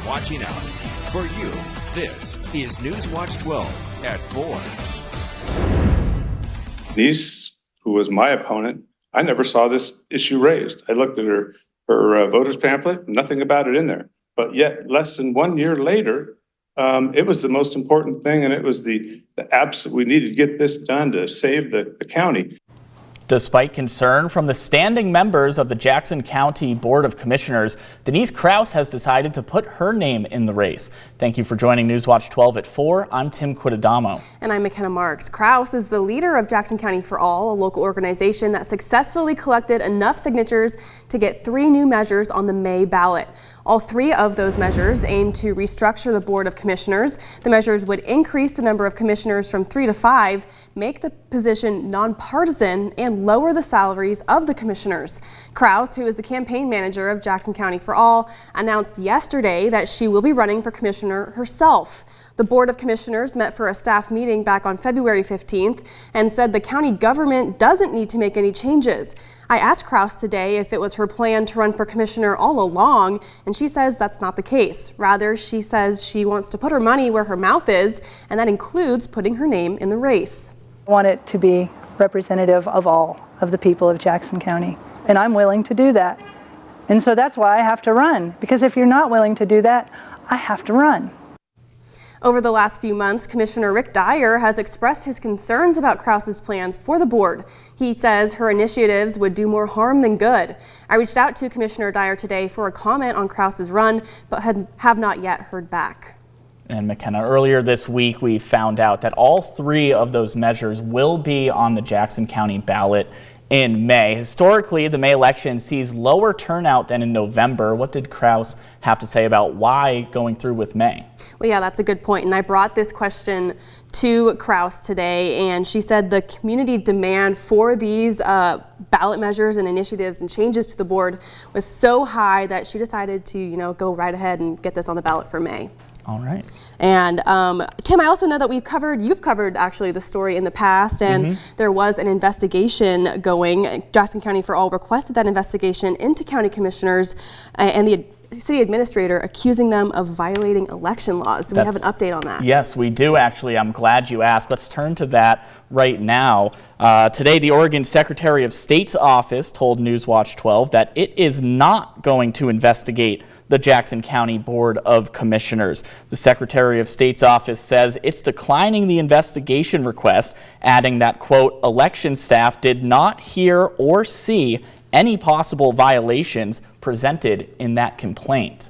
watching out. For you, this is Newswatch 12 at 4. Niece, who was my opponent, I never saw this issue raised. I looked at her voters pamphlet, nothing about it in there. But yet, less than 1 year later, it was the most important thing, and it was the we needed to get this done to save the county. Despite concern from the standing members of the Jackson County Board of Commissioners, Denise Kraus has decided to put her name in the race. Thank you for joining Newswatch 12 at 4. I'm Tim Quidadamo. And I'm McKenna Marks. Kraus is the leader of Jackson County for All, a local organization that successfully collected enough signatures to get 3 new measures on the May ballot. All 3 of those measures aim to restructure the Board of Commissioners. The measures would increase the number of commissioners from 3 to 5, make the position nonpartisan, and lower the salaries of the commissioners. Kraus, who is the campaign manager of Jackson County for All, announced yesterday that she will be running for commissioner herself. The Board of Commissioners met for a staff meeting back on February 15th and said the county government doesn't need to make any changes. I asked Kraus today if it was her plan to run for commissioner all along, and she says that's not the case. Rather, she says she wants to put her money where her mouth is, and that includes putting her name in the race. I want it to be representative of all of the people of Jackson County, and I'm willing to do that. And so that's why I have to run, because if you're not willing to do that, I have to run. Over the last few months, Commissioner Rick Dyer has expressed his concerns about Kraus's plans for the board. He says her initiatives would do more harm than good. I reached out to Commissioner Dyer today for a comment on Kraus's run, but have not yet heard back. And McKenna, earlier this week we found out that all 3 of those measures will be on the Jackson County ballot in May. Historically, the May election sees lower turnout than in November. What did Kraus have to say about why going through with May? Well, yeah, that's a good point. And I brought this question to Kraus today, and she said the community demand for these ballot measures and initiatives and changes to the board was so high that she decided to, go right ahead and get this on the ballot for May. All right. And Tim, I also know that you've covered actually the story in the past, and there was an investigation going. Jackson County for All requested that investigation into county commissioners and the city administrator, accusing them of violating election laws. Do we have an update on that? Yes, we do actually. I'm glad you asked. Let's turn to that right now. Today, the Oregon Secretary of State's office told Newswatch 12 that it is not going to investigate the Jackson County Board of Commissioners. The Secretary of State's office says it's declining the investigation request, adding that, quote, election staff did not hear or see any possible violations presented in that complaint.